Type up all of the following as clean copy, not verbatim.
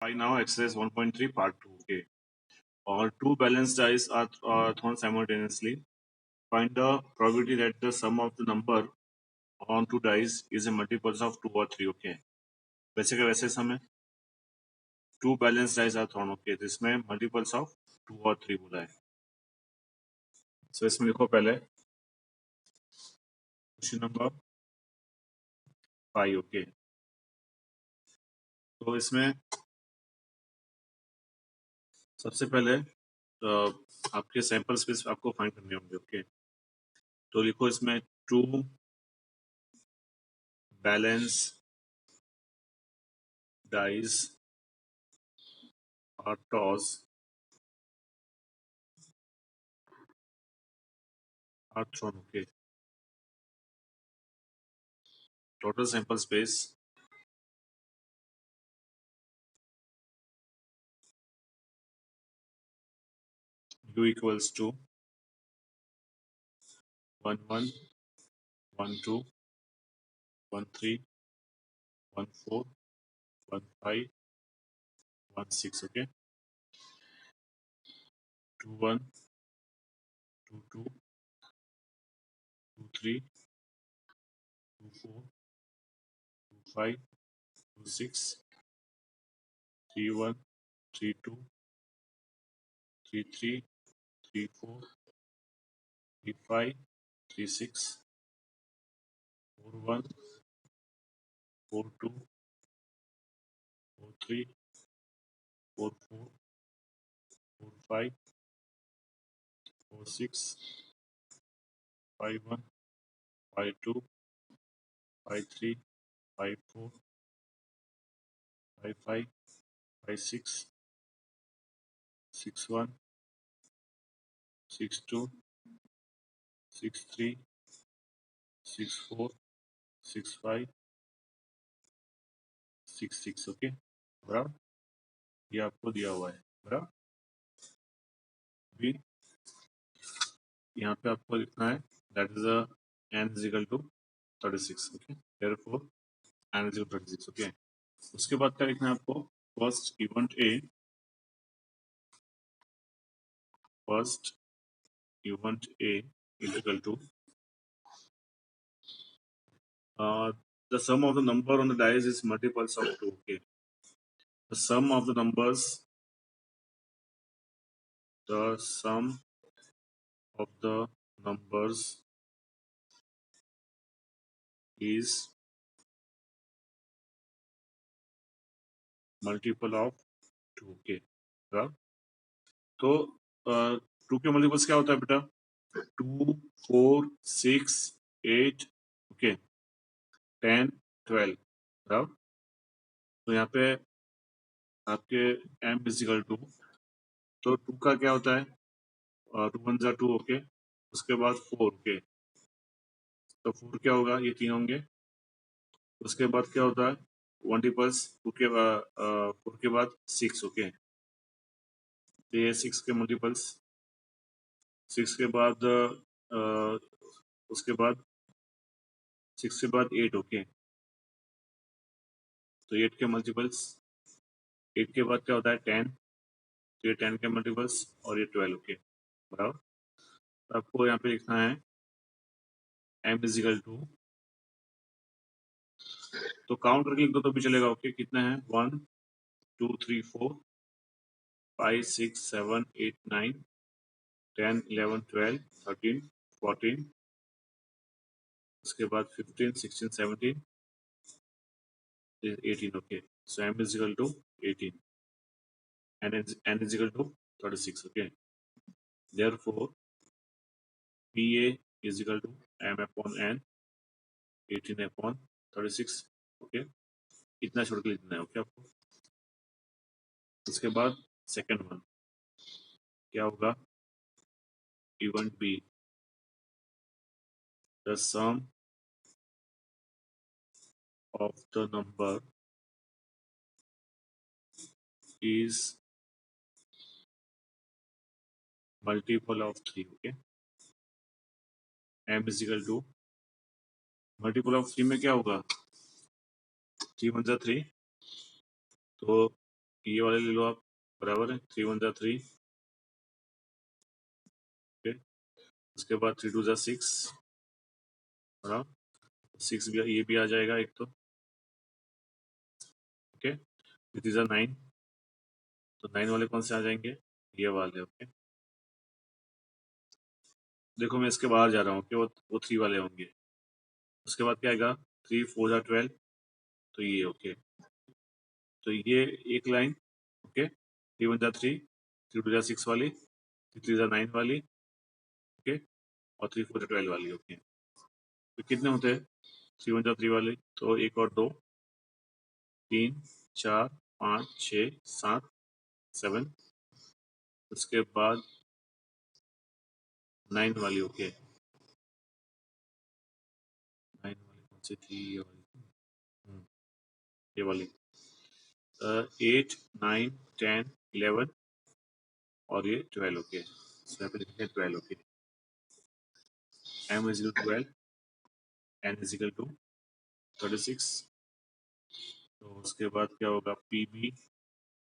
By now, exercise 1.3 part 2. Okay. Or two balanced dice are thrown simultaneously. Find the probability that the sum of the number on two dice is a multiples of 2 or 3. Okay. वैसे का वैसे समय two balanced dice are thrown. Okay. जिसमें multiples of 2 और 3 बोला है. So इसमें लिखो पहले क्वेश्चन नंबर 5. Okay. तो इसमें सबसे पहले आपके सैंपल स्पेस आपको फाइंड करने होंगे. ओके. तो लिखो इसमें two balance dice or toss are thrown. Okay. Total sample space u equals to 1 1 1 2 1 3 1 4 1 5 1 6. Okay. 2 1 2 2 2 3 2 4 2 5 2 6 3 1 3 2 3 3 3 4 3 5 3 6 4 1 4 2 4 3 4 4 4 5 4 6 5 1 5 2 5 3 5 4 5 5 5 6 6 1 6 2 6 3 6 4 6 5 6 6. Okay. बराबर. ये आपको दिया हुआ है. बराबर. भी यहाँ पे आपको लिखना है that is n is equal to 36. Okay. therefore n is equal to 36. Okay. उसके बाद क्या लिखना है आपको? First event A is equal to the sum of the number on the dice is multiples of 2. Okay. The sum of the numbers is multiple of 2. Okay. बराबर. तो 2 के multiples क्या होता है बेटा? 2 4 6 8. ओके. 10 12. बराबर. तो यहाँ पे आपके m is equal to, तो 2 का क्या होता है? 2 1 जा 2. ओके. उसके बाद 4. ओके. तो 4 क्या होगा? ये 3 होंगे. उसके बाद क्या होता है? मल्टीपल्स 2 के बाद 4 के बाद 6. ओके. तो ये 6 के मल्टीपल्स 6 के बाद उसके बाद 6 के बाद 8. ओके. तो 8 के मल्टीपल्स 8 के बाद क्या होता है? 10. तो ये 10 के मल्टीपल्स और ये 12. ओके. बराबर. तो आपको यहाँ पे लिखना है m इज इक्वल टू, तो काउंट करके लिख दो तो भी चलेगा. ओके. कितना है? 1 2 3 4 5 6 7 8 9 10 11 12 13 14. उसके बाद 15 16 17 18. Okay. So m is equal to 18 and n is equal to 36. Okay. Therefore, PA is equal to m upon n 18 upon 36. Okay. इतना छोड़ के लिखना है. ओके. आपको उसके बाद सेकंड वन क्या होगा? Event B, the sum of the number is multiple of 3. Okay. m is equal to multiple of 3 में क्या होगा? 3 1 जा 3. तो ये वाले ले लो आप, बराबर है 3 1 जा 3, ओके। उसके बाद 3 2 जा 6, और 6 भी, ये भी आ जाएगा एक तो, ओके। 3 3 जा 9, तो 9 वाले कौन से आ जाएंगे, ये वाले, ओके। देखो मैं इसके बाहर जा रहा हूँ कि वो 3 वाले होंगे। उसके बाद क्या आएगा, 3 4 जा 12, तो ये, ओके। तो ये एक लाइन, ओके। 3 1 जा 3, 3 2 जा 6 वाली, 3 3 जा 9 वाली, ओके, और 3 4 जा 12 वाली, ओके। तो कितने होते हैं 3 1 जा 3 वाले, तो एक और दो, 3 4 5 6 7 7, उसके बाद 9 वाली, ओके। 9 वाली कौन सी थी, ये वाली, ये वाली, 8 9 10 11, और ये 12, ओके। सो यहाँ पे लिखते हैं 12, okay. m is equal to 12, n is equal to 36, तो उसके बाद क्या होगा, pb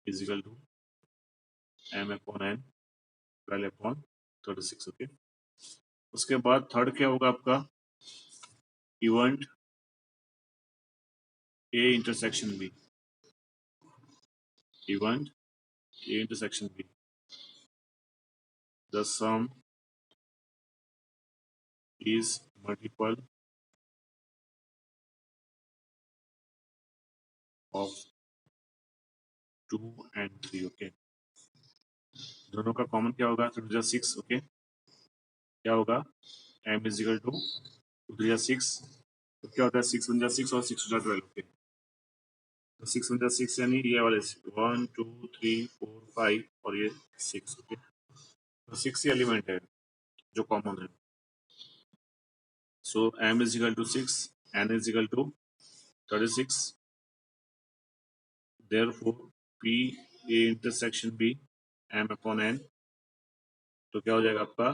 is equal to m upon n, 12 upon 36, okay. उसके बाद थर्ड क्या होगा आपका, event a intersection b, event a intersection b, the sum is multiple of 2 and 3, okay. दोनों का कॉमन क्या होगा, 3 जा 6, ओके। क्या होगा, m is equal to 2 जा 6, तो क्या होता है 6 1 जा 6 और 6 2 जा 12, ओके। तो 6 1 जा 6 यानी ये वाले 1 2 3 4 5 और ये 6, ओके। तो 6 ही एलिमेंट है जो कॉमन है, सो m is equal to 6, n is equal to 36, therefore p a intersection b m upon n, तो क्या हो जाएगा आपका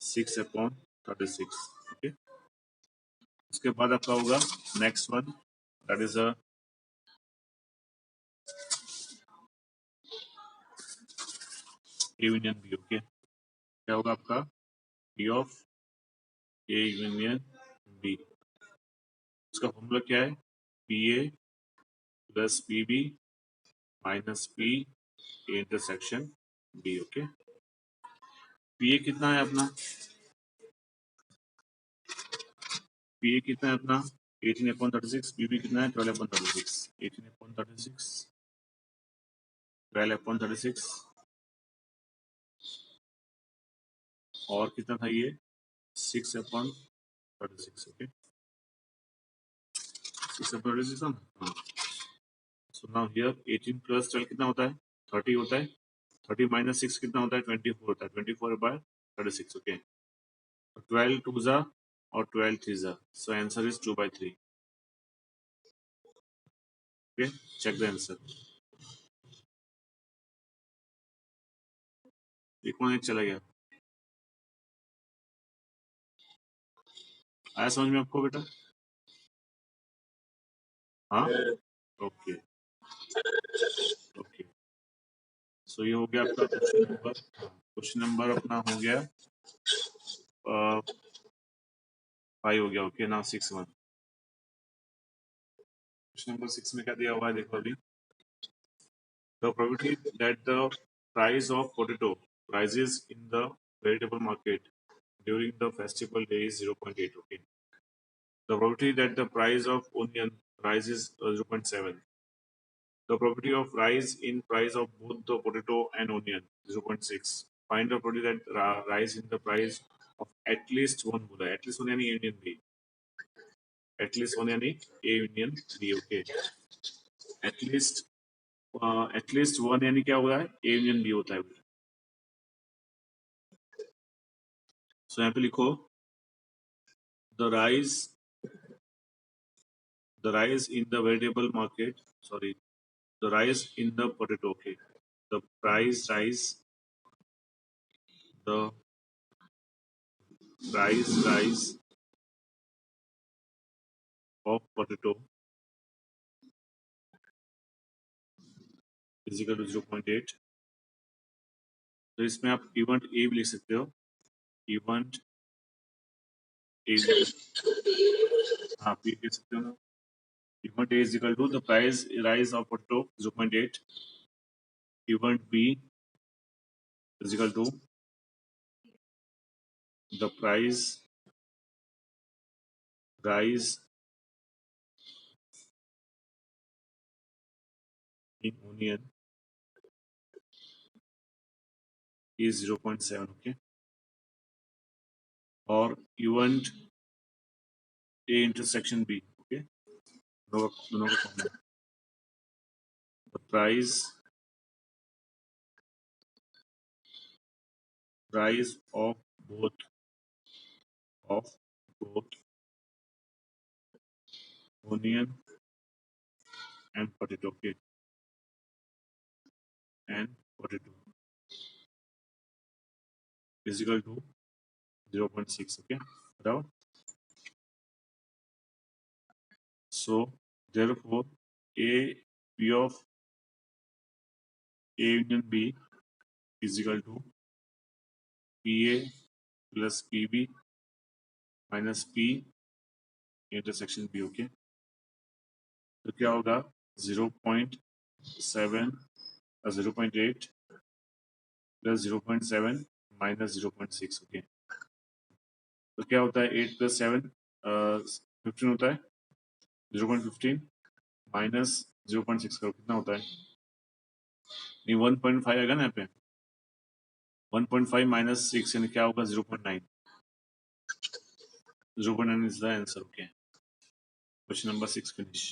6 upon 36, ओके। उसके बाद आपका होगा next one, that is A union B, okay. क्या होगा आपका, p of a union b, उसका फॉर्मूला क्या है, P A plus P B minus P A intersection B, okay. P A कितना है अपना, पी ए कितना है अपना 18/36, पी बी कितना है 12/36, 18/36, 12/36, और कितना था ये 6/36, ओके। 6/36 था ना, हाँ। सो नाउ हियर 18 प्लस 12 कितना होता है 30 होता है, 30 माइनस 6 कितना होता है 24 होता है, 24/36, ओके। 12 2 जा और 12 3 जा, so answer is 2/3, okay. Check the answer, एक में एक चला गया, आया समझ में आपको बेटा, हाँ, ओके ओके। सो ये हो गया आपका क्वेश्चन नंबर, क्वेश्चन नंबर अपना हो गया 5 हो गया, ओके। नाउ 6 1, क्वेश्चन नंबर 6 में क्या दिया हुआ है देखो अभी, the probability that the price of potato rises in the vegetable market during the festival day is 0.8, okay. The probability that the price of onion rises 0.7. The probability of rise in price of both the potato and onion 0.6. Find the probability that rise in the price of at least one bola. At least one यानी union B. At least one यानी A union B, okay. At least one यानी क्या होता है A union B होता है. So यहाँ पे लिखो the rise in the vegetable market. Sorry, the rise in the potato. Okay, the price rise. The price rise of potato is equal to 0.8। तो इसमें आप इवेंट ए भी लिख सकते हो, इवेंट ए, हाँ आप ये लिख सकते हो ना, event A is equal to the price rise of potato 0.8, event B is equal to the price rise in onion is 0.7, okay, or event A intersection B, okay, दोनों का formula. The price of both onion and potato, okay, and potato is equal to 0.6, okay, right? So therefore A P of A union B is equal to PA plus PB minus P intersection B, okay. तो क्या होगा 0.7 0.8 plus 0.7 minus 0.6, okay. तो क्या होता है 8 plus 7 15 होता है, 0.15 minus 0.6 करो कितना होता है, नहीं 1.5 आएगा ना यहाँ पे, 1.5 माइनस 6 यानी क्या होगा 0.9, 0.9 is the answer, okay. Question number 6 finish,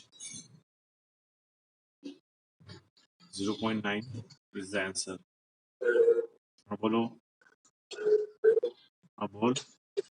0.9 is the answer. अब बोलो, अब बोल।